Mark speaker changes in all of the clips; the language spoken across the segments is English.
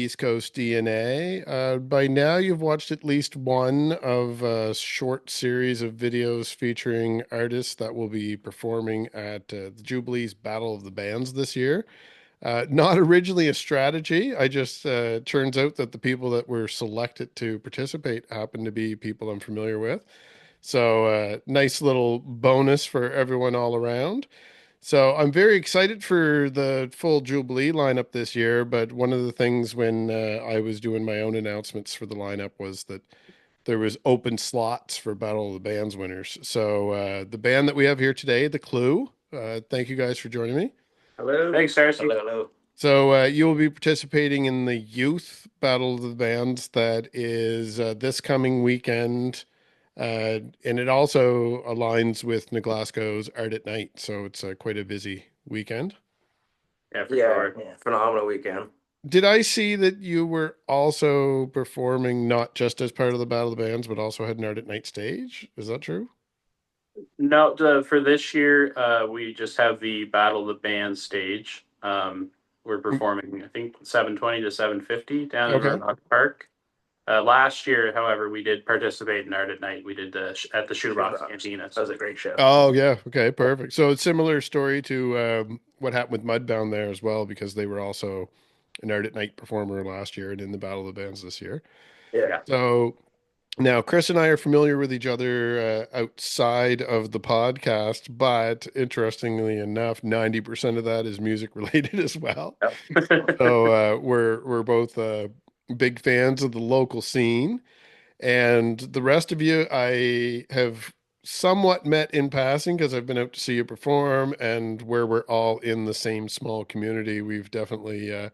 Speaker 1: East Coast DNA. By now, you've watched at least one of a short series of videos featuring artists that will be performing at the Jubilee's Battle of the Bands this year. Not originally a strategy. I just turns out that the people that were selected to participate happen to be people I'm familiar with. So, nice little bonus for everyone all around. So I'm very excited for the full Jubilee lineup this year, but one of the things when I was doing my own announcements for the lineup was that there was open slots for Battle of the Bands winners. So the band that we have here today, The Clue, thank you guys for joining me.
Speaker 2: Hello.
Speaker 3: Thanks, Darcy.
Speaker 2: Hello, hello.
Speaker 1: So you will be participating in the Youth Battle of the Bands that is this coming weekend. And it also aligns with Glasgow's Art at Night, so it's quite a busy weekend.
Speaker 3: Yeah, for sure. Yeah,
Speaker 2: Phenomenal weekend.
Speaker 1: Did I see that you were also performing not just as part of the Battle of the Bands, but also had an Art at Night stage? Is that true?
Speaker 3: No, for this year, we just have the Battle of the Band stage. We're performing, I think, 7:20 to 7:50 down in
Speaker 1: Okay.
Speaker 3: Murdoch Park. Last year, however, we did participate in Art at Night. We did at the Shoebox Cantina.
Speaker 2: That was a great show.
Speaker 1: Oh, yeah. Okay, perfect. So it's similar story to what happened with Mudbound there as well, because they were also an Art at Night performer last year and in the Battle of the Bands this year.
Speaker 2: Yeah.
Speaker 1: So now Chris and I are familiar with each other outside of the podcast, but interestingly enough, 90% of that is music related as well. So we're both big fans of the local scene. And the rest of you, I have somewhat met in passing because I've been out to see you perform, and where we're all in the same small community, we've definitely, a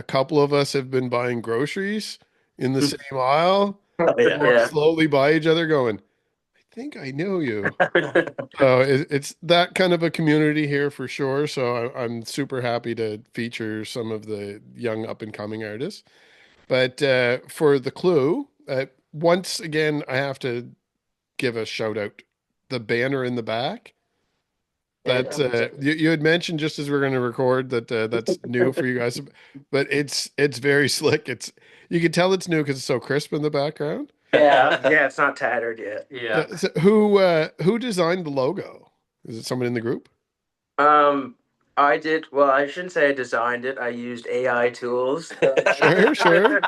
Speaker 1: couple of us have been buying groceries in the same aisle,
Speaker 2: Yeah.
Speaker 1: slowly by each other going, I think I know you. So it's that kind of a community here for sure. So I'm super happy to feature some of the young up and coming artists. But for the Clue, once again, I have to give a shout out. The banner in the back. That's you had mentioned just as we're going to record that that's new for you guys, but it's very slick. It's you can tell it's new because it's so crisp in the background.
Speaker 2: Yeah, it's not tattered yet.
Speaker 3: Yeah.
Speaker 1: So who designed the logo? Is it someone in the group?
Speaker 2: I did. Well, I shouldn't say I designed it. I used AI tools.
Speaker 1: Sure.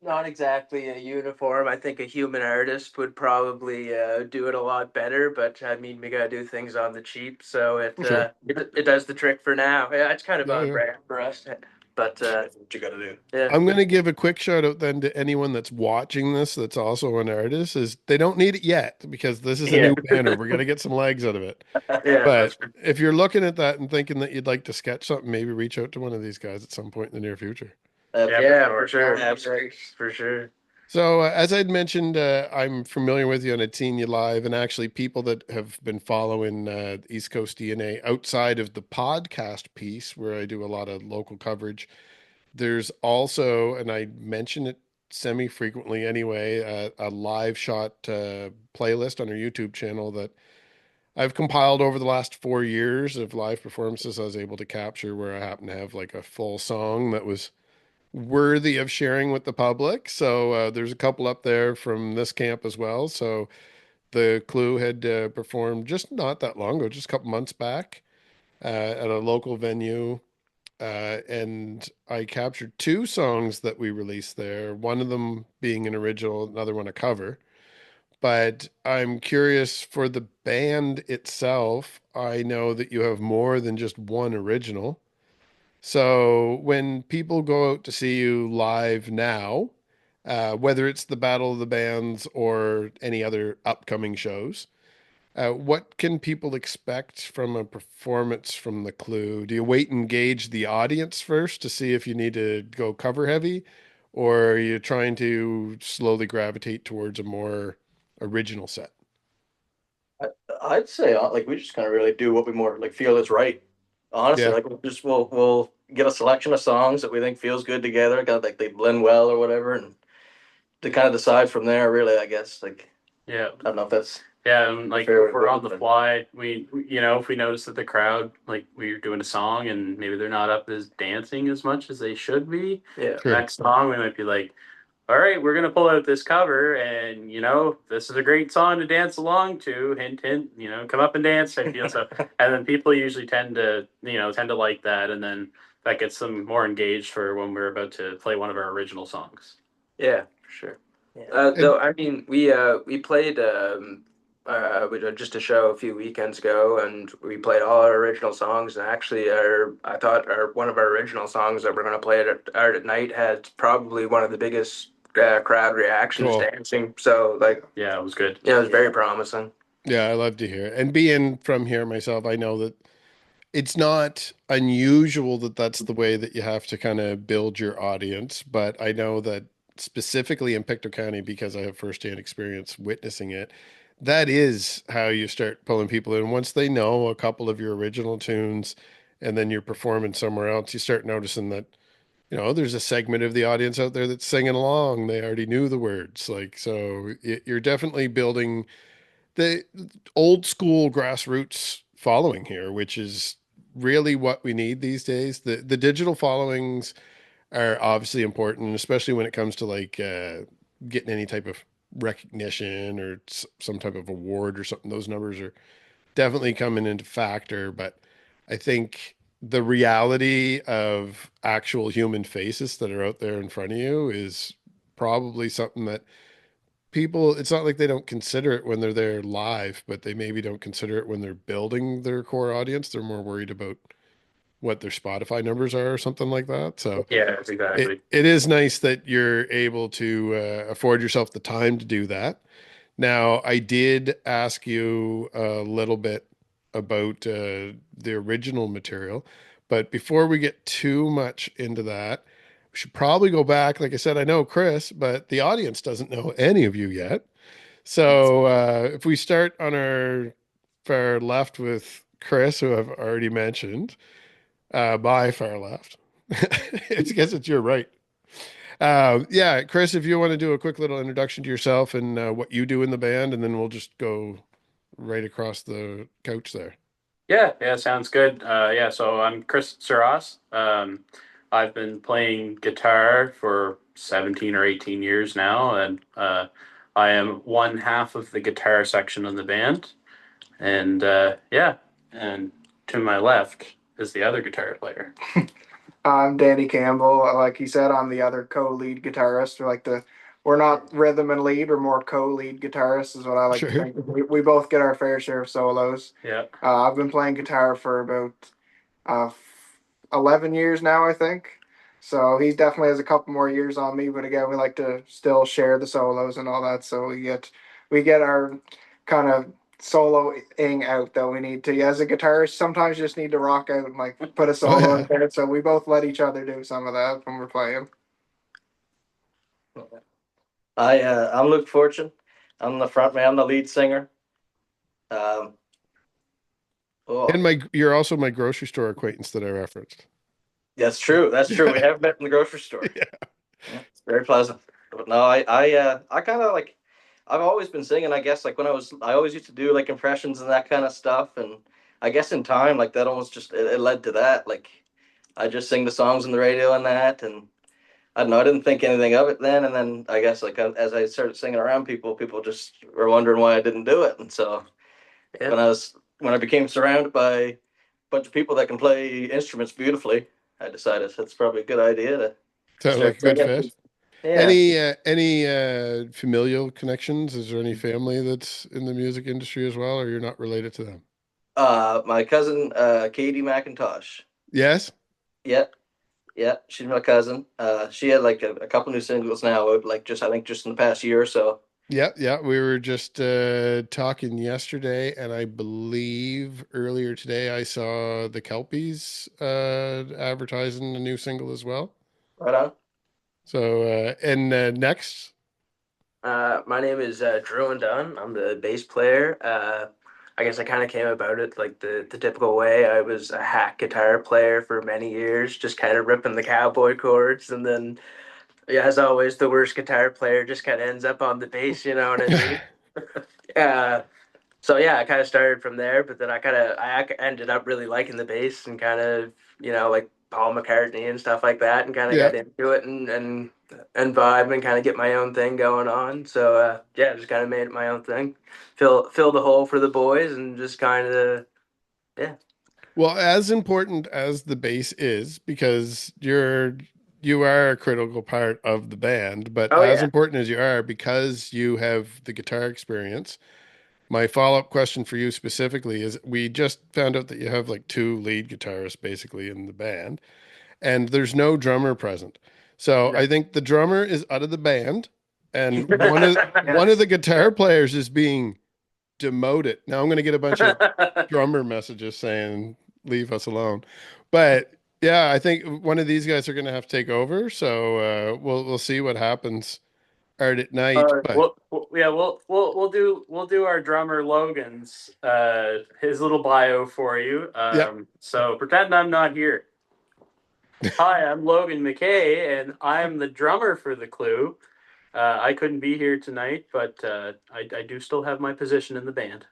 Speaker 2: Not exactly a uniform. I think a human artist would probably do it a lot better. But I mean, we gotta do things on the cheap, so
Speaker 1: Sure.
Speaker 2: it does the trick for now. Yeah, it's kind of
Speaker 1: Yeah,
Speaker 2: on
Speaker 1: yeah.
Speaker 2: brand for us. But what you gotta do. Yeah.
Speaker 1: I'm going to give a quick shout out then to anyone that's watching this that's also an artist is they don't need it yet because this is a new banner. We're going to get some legs out of it.
Speaker 2: Yeah.
Speaker 1: But if you're looking at that and thinking that you'd like to sketch something, maybe reach out to one of these guys at some point in the near future.
Speaker 2: Yeah, for sure. Absolutely. For sure.
Speaker 1: So, as I'd mentioned, I'm familiar with you and I'd seen you live, and actually, people that have been following East Coast DNA outside of the podcast piece, where I do a lot of local coverage, there's also, and I mention it semi-frequently anyway, a live shot playlist on our YouTube channel that I've compiled over the last 4 years of live performances I was able to capture where I happen to have like a full song that was worthy of sharing with the public. So there's a couple up there from this camp as well. So the Clue had performed just not that long ago, just a couple months back at a local venue. And I captured two songs that we released there, one of them being an original, another one a cover. But I'm curious for the band itself. I know that you have more than just one original. So when people go out to see you live now, whether it's the Battle of the Bands or any other upcoming shows, what can people expect from a performance from the Clue? Do you wait and gauge the audience first to see if you need to go cover heavy, or are you trying to slowly gravitate towards a more original set?
Speaker 4: I'd say like we just kind of really do what we more like feel is right. Honestly,
Speaker 1: Yeah.
Speaker 4: like we'll get a selection of songs that we think feels good together, kind of like they blend well or whatever, and to kind of decide from there. Really, I guess like
Speaker 3: Yeah.
Speaker 4: I don't know if that's
Speaker 3: Yeah, and like
Speaker 4: Fair
Speaker 3: if we're on the
Speaker 4: enough.
Speaker 3: fly, if we notice that the crowd, like we're doing a song and maybe they're not up as dancing as much as they should be,
Speaker 2: Yeah.
Speaker 1: Sure.
Speaker 3: next song we might be like, all right, we're gonna pull out this cover, and this is a great song to dance along to. Hint, hint. Come up and dance. I feel so, and then people usually tend to like that, and then that gets them more engaged for when we're about to play one of our original songs.
Speaker 2: Yeah, for sure.
Speaker 4: Yeah.
Speaker 1: And
Speaker 2: Though I mean, we played just a show a few weekends ago, and we played all our original songs. And actually, I thought one of our original songs that we're going to play at night had probably one of the biggest crowd reactions
Speaker 1: cool.
Speaker 2: dancing. So like,
Speaker 3: Yeah, it was good.
Speaker 2: yeah, it was very promising.
Speaker 1: Yeah, I love to hear it. And being from here myself, I know that it's not unusual that that's the way that you have to kind of build your audience, but I know that specifically in Pictou County, because I have firsthand experience witnessing it, that is how you start pulling people in. Once they know a couple of your original tunes and then you're performing somewhere else, you start noticing that, there's a segment of the audience out there that's singing along. They already knew the words. Like, so you're definitely building the old school grassroots following here, which is really what we need these days. The digital followings are obviously important, especially when it comes to like getting any type of recognition or some type of award or something. Those numbers are definitely coming into factor, but I think the reality of actual human faces that are out there in front of you is probably something that people, it's not like they don't consider it when they're there live, but they maybe don't consider it when they're building their core audience. They're more worried about what their Spotify numbers are or something like that. So
Speaker 3: Yeah,
Speaker 1: it
Speaker 3: exactly.
Speaker 1: it is nice that you're able to afford yourself the time to do that. Now, I did ask you a little bit about the original material, but before we get too much into that, we should probably go back. Like I said, I know Chris, but the audience doesn't know any of you yet. So if we start on our far left with Chris, who I've already mentioned, my far left. I guess it's your right. Yeah, Chris, if you want to do a quick little introduction to yourself and what you do in the band, and then we'll just go right across the couch there.
Speaker 3: Yeah, sounds good. Yeah, so I'm Chris Xiros. I've been playing guitar for 17 or 18 years now, and I am one half of the guitar section of the band. And yeah, and to my left is the other guitar player.
Speaker 5: I'm Danny Campbell. Like he said, I'm the other co-lead guitarist. We're not rhythm and lead, we're more co-lead guitarists, is what I like to
Speaker 1: Sure.
Speaker 5: think. We both get our fair share of solos.
Speaker 3: Yeah.
Speaker 5: I've been playing guitar for about 11 years now, I think. So he definitely has a couple more years on me, but again, we like to still share the solos and all that. So we get our kind of soloing out that we need to. As a guitarist, sometimes you just need to rock out and like put a
Speaker 1: Oh
Speaker 5: solo
Speaker 1: yeah.
Speaker 5: in there. So we both let each other do some of that when we're playing.
Speaker 4: I'm Luke Fortune. I'm the front man, I'm the lead singer. Um, oh,
Speaker 1: And you're also my grocery store acquaintance that I referenced.
Speaker 4: that's true. That's true. We have met in the grocery store.
Speaker 1: Yeah.
Speaker 4: Yeah, it's very pleasant. But no, I kind of like, I've always been singing. I guess like I always used to do like impressions and that kind of stuff. And I guess in time, like that almost it led to that. Like I just sing the songs on the radio and that, and I don't know. I didn't think anything of it then, and then I guess like as I started singing around people, people just were wondering why I didn't do it. And so
Speaker 2: Yeah.
Speaker 4: when I became surrounded by a bunch of people that can play instruments beautifully, I decided that's probably a good idea to
Speaker 1: Sounds like
Speaker 4: start
Speaker 1: a good
Speaker 4: singing.
Speaker 1: fit.
Speaker 4: Yeah.
Speaker 1: Any familial connections? Is there any family that's in the music industry as well, or you're not related to them?
Speaker 4: My cousin, Katie McIntosh.
Speaker 1: Yes.
Speaker 4: Yeah, yeah, she's my cousin. She had like a couple new singles now, like just I think just in the past year or so.
Speaker 1: Yeah, yeah. We were just talking yesterday, and I believe earlier today I saw the Kelpies advertising a new single as well.
Speaker 4: Right on.
Speaker 1: So, and next,
Speaker 2: My name is Druhan Dunn. I'm the bass player. I guess I kind of came about it like the typical way. I was a hack guitar player for many years, just kind of ripping the cowboy chords, and then, yeah, as always, the worst guitar player just kind of ends up on the bass. You know what I mean? Uh, So yeah, I kind of started from there, but then I ended up really liking the bass and kind of like Paul McCartney and stuff like that, and kind of
Speaker 1: Yeah.
Speaker 2: got into it and vibe and kind of get my own thing going on. So yeah, just kind of made it my own thing, fill the hole for the boys, and just kind of yeah.
Speaker 1: Well, as important as the bass is, because you are a critical part of the band, but
Speaker 2: Oh
Speaker 1: as
Speaker 2: yeah.
Speaker 1: important as you are, because you have the guitar experience, my follow-up question for you specifically is we just found out that you have like two lead guitarists basically in the band, and there's no drummer present. So
Speaker 2: No.
Speaker 1: I think the drummer is out of the band, and one of the guitar players is being demoted. Now I'm going to get a bunch of drummer messages saying leave us alone. But yeah, I think one of these guys are going to have to take over. So we'll see what happens art at night. But
Speaker 3: Yeah, we'll do our drummer Logan's his little bio for you.
Speaker 1: yeah,
Speaker 3: So pretend I'm not here. Hi, I'm Logan Mackay, and I'm the drummer for the Clue. I couldn't be here tonight, but I do still have my position in the band.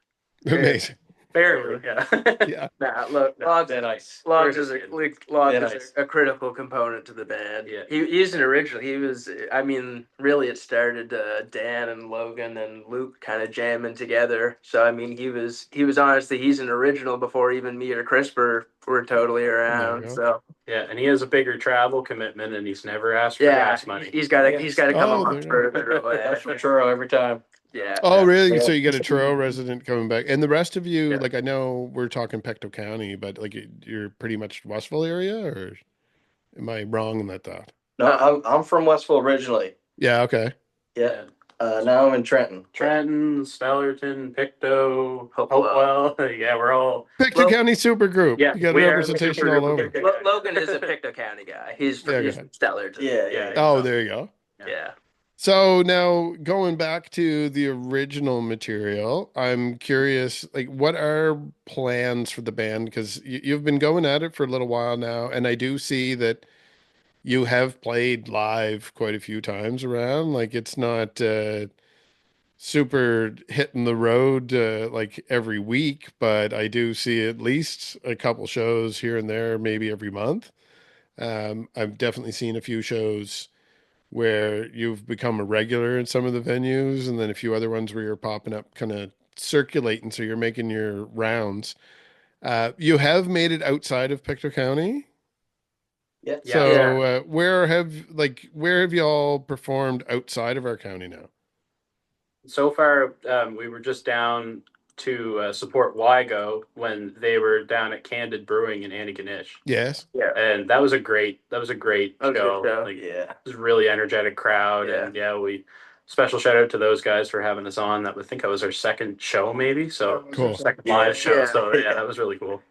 Speaker 1: amazing.
Speaker 3: Barely, yeah.
Speaker 1: Yeah.
Speaker 2: Nah, look,
Speaker 4: They're nice.
Speaker 2: Logs
Speaker 3: We're
Speaker 2: is
Speaker 3: just
Speaker 4: nice.
Speaker 2: a critical component to the band.
Speaker 3: Yeah.
Speaker 2: He's an original. He was, I mean, really, it started Dan and Logan and Luke kind of jamming together. So I mean, he was honestly he's an original before even me or Chris were totally
Speaker 1: There you
Speaker 2: around.
Speaker 1: go.
Speaker 2: So
Speaker 3: Yeah, and he has a bigger travel commitment, and he's never asked for
Speaker 2: yeah,
Speaker 3: gas money.
Speaker 2: he's got to come a
Speaker 1: Oh, there
Speaker 2: month
Speaker 1: you go.
Speaker 2: further
Speaker 4: That's
Speaker 2: away.
Speaker 4: for Churro every time.
Speaker 2: Yeah.
Speaker 1: Oh,
Speaker 4: Yeah.
Speaker 1: really?
Speaker 4: Yeah.
Speaker 1: So you got a Truro resident coming back, and the rest of you,
Speaker 2: Yeah.
Speaker 1: like I know we're talking Pictou County, but like you're pretty much Westville area, or am I wrong in that thought?
Speaker 4: No, I'm from Westville originally.
Speaker 1: Yeah. Okay.
Speaker 4: Yeah. Now I'm in Trenton.
Speaker 3: Trenton, Stellarton, Pictou,
Speaker 2: Hopewell.
Speaker 3: Hopewell. Yeah, we're all.
Speaker 1: Pictou County Super Group.
Speaker 3: Yeah,
Speaker 1: You got
Speaker 3: we are the
Speaker 1: representation
Speaker 3: super
Speaker 1: all
Speaker 3: group
Speaker 1: over.
Speaker 3: of Pictou.
Speaker 2: Logan is a Pictou County guy. He's
Speaker 1: Yeah,
Speaker 2: he's
Speaker 1: go
Speaker 2: from Stellarton.
Speaker 4: Yeah.
Speaker 1: Oh, there you go.
Speaker 2: Yeah.
Speaker 1: So now going back to the original material, I'm curious, like, what are plans for the band? Because you've been going at it for a little while now, and I do see that you have played live quite a few times around. Like, it's not super hitting the road like every week, but I do see at least a couple shows here and there, maybe every month. I've definitely seen a few shows where you've become a regular in some of the venues, and then a few other ones where you're popping up, kind of circulating, so you're making your rounds. You have made it outside of Pictou County.
Speaker 4: Yeah.
Speaker 1: So where have you all performed outside of our county now?
Speaker 3: So far, we were just down to support Wygo when they were down at Candid Brewing in Antigonish.
Speaker 1: Yes.
Speaker 2: Yeah.
Speaker 3: And that was a great
Speaker 2: That was a
Speaker 3: show.
Speaker 2: good show.
Speaker 3: Like,
Speaker 4: Yeah.
Speaker 3: it was a really energetic crowd,
Speaker 2: Yeah.
Speaker 3: and yeah, we special shout out to those guys for having us on. That I think that was our second show, maybe. So
Speaker 1: Cool.
Speaker 3: second live show.
Speaker 2: Yeah.
Speaker 3: So yeah, that was really cool.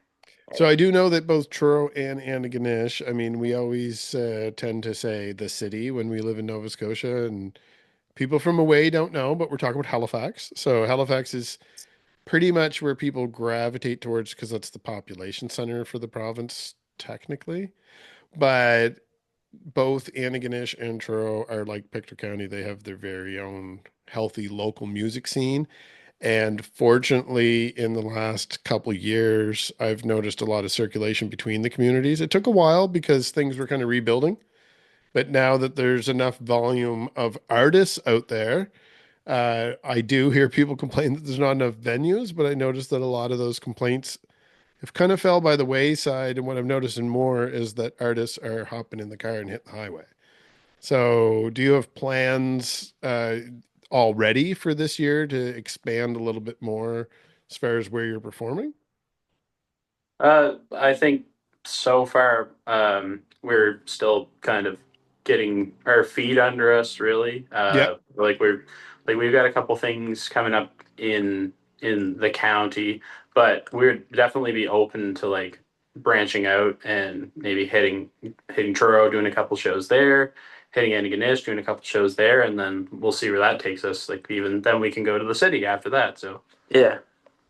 Speaker 1: So I do know that both Truro and Antigonish, I mean, we always tend to say the city when we live in Nova Scotia, and people from away don't know, but we're talking about Halifax. So Halifax is pretty much where people gravitate towards because that's the population center for the province, technically. But both Antigonish and Truro are like Pictou County. They have their very own healthy local music scene. And fortunately, in the last couple of years, I've noticed a lot of circulation between the communities. It took a while because things were kind of rebuilding. But now that there's enough volume of artists out there, I do hear people complain that there's not enough venues, but I noticed that a lot of those complaints have kind of fell by the wayside. And what I'm noticing more is that artists are hopping in the car and hitting the highway. So, do you have plans already for this year to expand a little bit more as far as where you're performing?
Speaker 3: I think so far, we're still kind of getting our feet under us, really.
Speaker 1: Yeah.
Speaker 3: We've got a couple things coming up in the county, but we'd definitely be open to like branching out and maybe hitting Truro, doing a couple shows there, hitting Antigonish, doing a couple shows there, and then we'll see where that takes us. Like even then we can go to the city after that. So
Speaker 2: Yeah.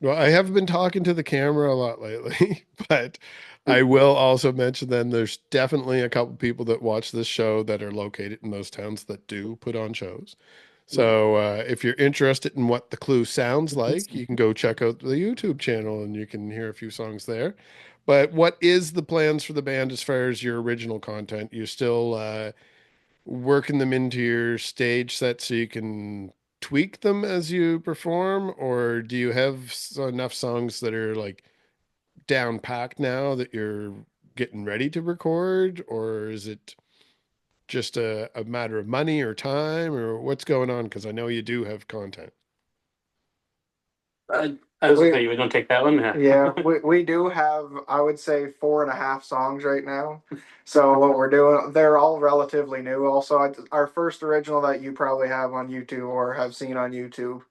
Speaker 1: Well, I have been talking to the camera a lot lately, but I will also mention then there's definitely a couple people that watch this show that are located in those towns that do put on shows. So if you're interested in what the Clue sounds like, you can go check out the YouTube channel and you can hear a few songs there. But what is the plans for the band as far as your original content? You're still working them into your stage set so you can tweak them as you perform, or do you have enough songs that are like down packed now that you're getting ready to record, or is it just a matter of money or time, or what's going on? Because I know you do have content.
Speaker 3: I was okay. You don't take that one.
Speaker 5: Yeah, we do have, I would say, 4.5 songs right now. So what we're doing, they're all relatively new. Also, our first original that you probably have on YouTube or have seen on YouTube,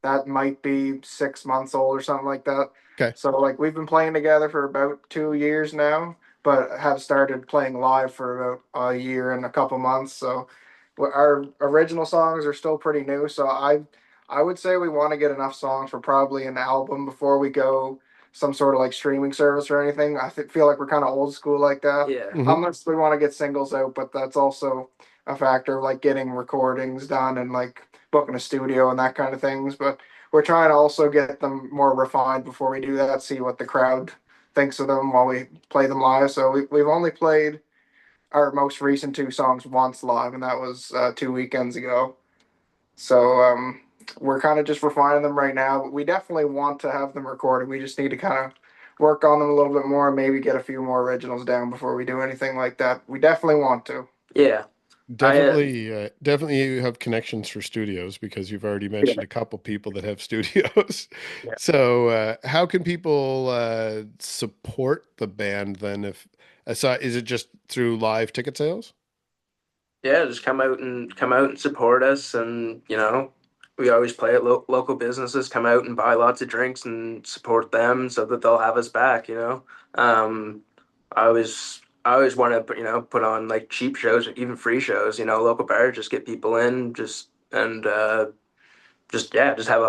Speaker 5: that might be 6 months old or something like that.
Speaker 1: Okay.
Speaker 5: So like we've been playing together for about 2 years now, but have started playing live for about a year and a couple months. So our original songs are still pretty new. So I would say we want to get enough songs for probably an album before we go some sort of like streaming service or anything. Feel like we're kind of old school like that.
Speaker 2: Yeah.
Speaker 1: Mhm.
Speaker 5: Unless we want to get singles out, but that's also a factor of like getting recordings done and like booking a studio and that kind of things. But we're trying to also get them more refined before we do that, see what the crowd thinks of them while we play them live. So we've only played our most recent 2 songs once live, and that was 2 weekends ago. So we're kind of just refining them right now. But we definitely want to have them recorded. We just need to kind of work on them a little bit more and maybe get a few more originals down before we do anything like that. We definitely want to.
Speaker 2: Yeah. I
Speaker 1: Definitely you have connections for studios because you've already mentioned a couple people that have studios.
Speaker 2: Yeah.
Speaker 1: So, how can people support the band then? If aside, is it just through live ticket sales?
Speaker 2: Yeah, just come out and support us, and we always play at local businesses. Come out and buy lots of drinks and support them so that they'll have us back. Um, I always want to put on like cheap shows or even free shows. Local bars, just get people in, just have a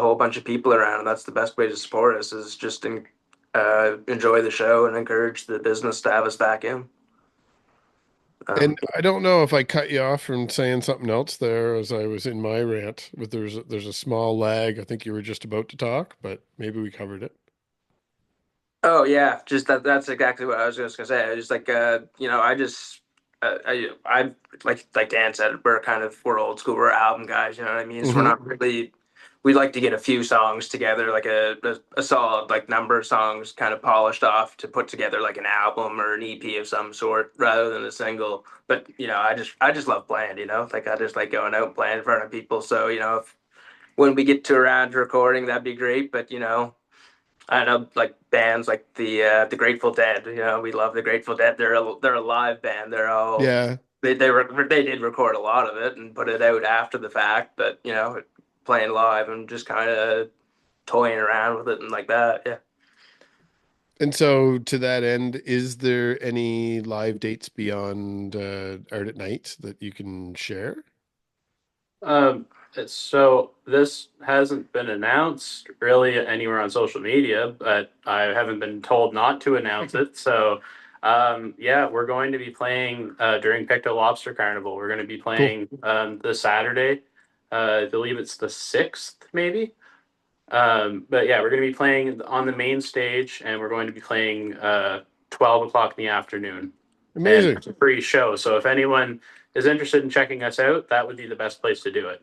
Speaker 2: whole bunch of people around. And that's the best way to support us is just enjoy the show and encourage the business to have us back in.
Speaker 1: And I don't know if I cut you off from saying something else there as I was in my rant, but there's a small lag. I think you were just about to talk, but maybe we covered it.
Speaker 2: Oh yeah, just that's exactly what I was just gonna say. I just like I just I like Dan said, we're old school, we're album guys, you know what I mean? So we're
Speaker 1: Hmm.
Speaker 2: not really we'd like to get a few songs together, like a solid like number of songs kind of polished off to put together like an album or an EP of some sort rather than a single. But I just love playing, like I just like going out and playing in front of people. So, if when we get to around to recording, that'd be great. But I know like bands like the Grateful Dead. We love the Grateful Dead. They're a live band.
Speaker 1: Yeah.
Speaker 2: They did record a lot of it and put it out after the fact, but playing live and just kind of toying around with it and like that. Yeah.
Speaker 1: And so, to that end, is there any live dates beyond Art at Night that you can share?
Speaker 3: Um, so this hasn't been announced really anywhere on social media, but I haven't been told not to announce it. So, yeah, we're going to be playing during Picto Lobster Carnival. We're going to be
Speaker 1: Cool.
Speaker 3: playing this Saturday. I believe it's the 6th, maybe. But yeah, we're going to be playing on the main stage, and we're going to be playing 12 o'clock in the afternoon. And
Speaker 1: Amazing.
Speaker 3: it's a free show. So if anyone is interested in checking us out, that would be the best place to do it.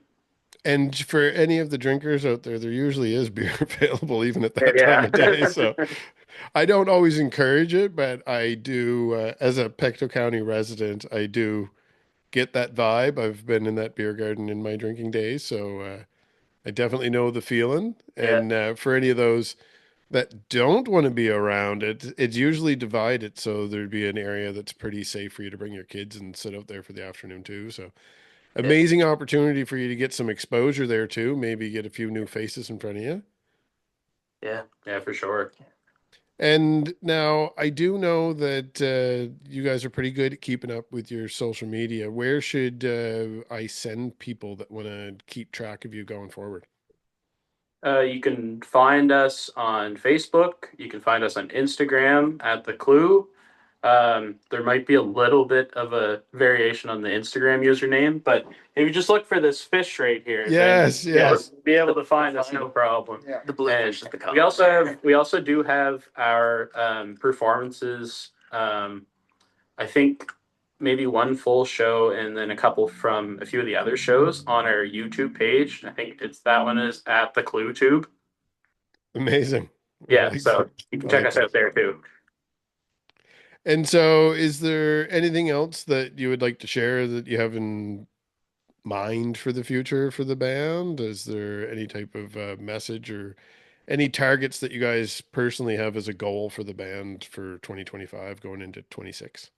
Speaker 1: And for any of the drinkers out there, there usually is beer available even at that time
Speaker 3: Yeah.
Speaker 1: of day. So I don't always encourage it, but I do, as a Pecto County resident, I do get that vibe. I've been in that beer garden in my drinking days, so I definitely know the feeling.
Speaker 2: Yeah.
Speaker 1: And for any of those that don't want to be around it, it's usually divided, so there'd be an area that's pretty safe for you to bring your kids and sit out there for the afternoon too. So
Speaker 2: Yeah.
Speaker 1: amazing opportunity for you to get some exposure there too. Maybe get a few new faces in front of you.
Speaker 2: Yeah.
Speaker 3: Yeah, for sure.
Speaker 1: And now I do know that you guys are pretty good at keeping up with your social media. Where should I send people that want to keep track of you going forward?
Speaker 3: You can find us on Facebook. You can find us on Instagram at The Clue. There might be a little bit of a variation on the Instagram username, but if you just look for this fish right here,
Speaker 1: Yes,
Speaker 3: then
Speaker 1: yes.
Speaker 3: you'll be able to find us no problem.
Speaker 5: Yeah.
Speaker 4: The blue fish is the color.
Speaker 3: We also do have our performances. I think maybe one full show and then a couple from a few of the other shows on our YouTube page. I think that one is at the Clue Tube.
Speaker 1: Amazing. I
Speaker 3: Yeah,
Speaker 1: like
Speaker 3: so
Speaker 1: that.
Speaker 3: you can
Speaker 1: I
Speaker 3: check
Speaker 1: like
Speaker 3: us
Speaker 1: that.
Speaker 3: out there too.
Speaker 1: And so, is there anything else that you would like to share that you have in mind for the future for the band? Is there any type of message or any targets that you guys personally have as a goal for the band for 2025 going into 26?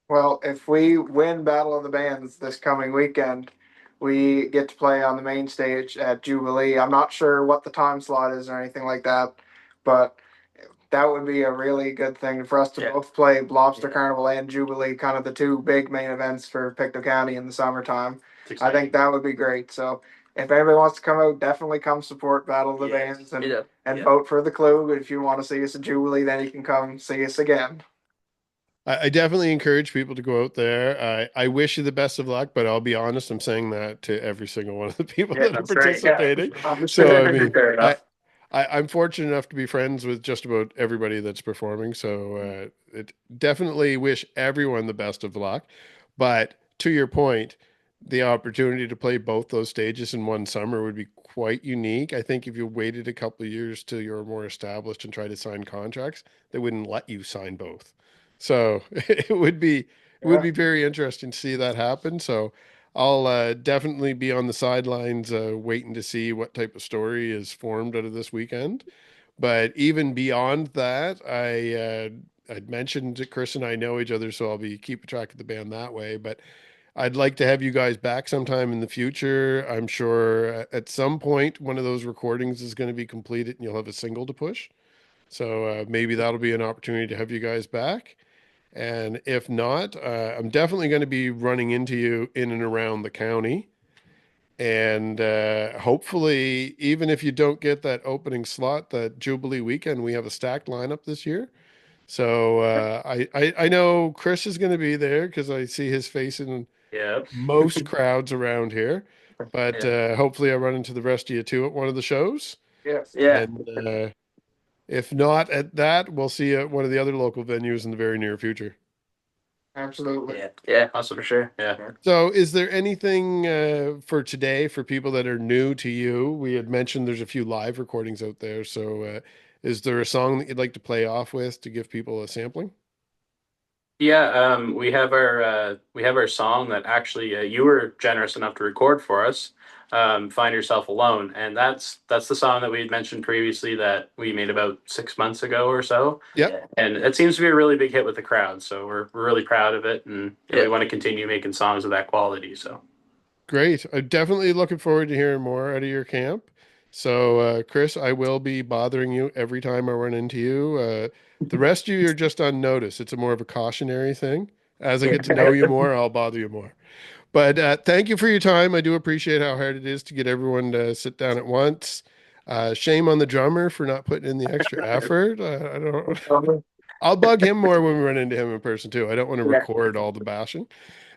Speaker 5: Well, if we win Battle of the Bands this coming weekend, we get to play on the main stage at Jubilee. I'm not sure what the time slot is or anything like that, but that would be a really good thing for us to both play Lobster Carnival and Jubilee, kind of the two big main events for Pictou County in the summertime. I think that would be great. So if anybody wants to come out, definitely come support Battle of the Bands and vote for the Clue. If you want to see us at Jubilee, then you can come see us again.
Speaker 1: I definitely encourage people to go out there. I wish you the best of luck, but I'll be honest, I'm saying that to every single one of the people that are participating. So, I mean, I'm fortunate enough to be friends with just about everybody that's performing. So, it definitely wish everyone the best of luck. But to your point, the opportunity to play both those stages in one summer would be quite unique. I think if you waited a couple of years till you're more established and try to sign contracts, they wouldn't let you sign both. So it would be very interesting to see that happen. So I'll definitely be on the sidelines waiting to see what type of story is formed out of this weekend. But even beyond that, I'd mentioned that Chris and I know each other, so I'll be keeping track of the band that way. But I'd like to have you guys back sometime in the future. I'm sure at some point one of those recordings is going to be completed and you'll have a single to push. So maybe that'll be an opportunity to have you guys back. And if not, I'm definitely going to be running into you in and around the county. And hopefully, even if you don't get that opening slot, that Jubilee weekend, we have a stacked lineup this year. So I know Chris is going to be there because I see his face in most crowds around here. But hopefully, I run into the rest of you too at one of the shows.
Speaker 5: Yes.
Speaker 1: And if not at that, we'll see you at one of the other local venues in the very near future.
Speaker 5: Absolutely.
Speaker 2: Yeah, also for sure.
Speaker 3: Yeah.
Speaker 1: So, is there anything for today for people that are new to you? We had mentioned there's a few live recordings out there. So, is there a song that you'd like to play off with to give people a sampling?
Speaker 3: Yeah, we have our song that actually you were generous enough to record for us. Find Yourself Alone, and that's the song that we had mentioned previously that we made about 6 months ago or so.
Speaker 1: Yep.
Speaker 3: And it seems to be a really big hit with the crowd, so we're really proud of it, and we want to continue making songs of that quality. So
Speaker 1: Great. I'm definitely looking forward to hearing more out of your camp. So, Chris, I will be bothering you every time I run into you. The rest of you are just on notice. It's a more of a cautionary thing. As I get to know you more, I'll bother you more. But thank you for your time. I do appreciate how hard it is to get everyone to sit down at once. Shame on the drummer for not putting in the extra effort. I don't. I'll bug him more when we run into him in person too. I don't want to record all the bashing.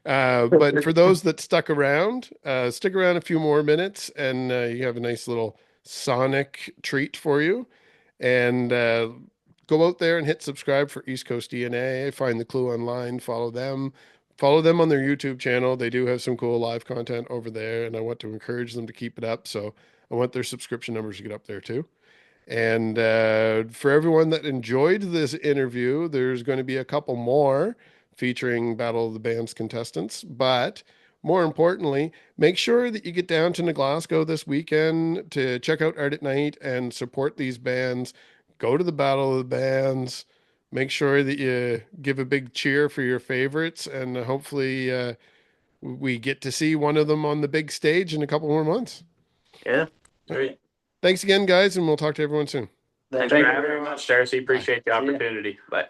Speaker 1: But for those that stick around a few more minutes, and you have a nice little sonic treat for you. And go out there and hit subscribe for East Coast DNA. Find the Clue online. Follow them. Follow them on their YouTube channel. They do have some cool live content over there, and I want to encourage them to keep it up. So I want their subscription numbers to get up there too. And for everyone that enjoyed this interview, there's going to be a couple more featuring Battle of the Bands contestants. But more importantly, make sure that you get down to Glasgow this weekend to check out Art at Night and support these bands. Go to the Battle of the Bands. Make sure that you give a big cheer for your favorites, and hopefully we get to see one of them on the big stage in a couple more months.
Speaker 2: Yeah.
Speaker 3: great.
Speaker 1: Thanks again, guys, and we'll talk to everyone soon.
Speaker 2: Thanks
Speaker 3: Thank
Speaker 2: for
Speaker 3: you
Speaker 2: having
Speaker 3: very
Speaker 2: us.
Speaker 3: much, Darcy. Appreciate the
Speaker 2: See ya.
Speaker 3: opportunity.
Speaker 2: Bye.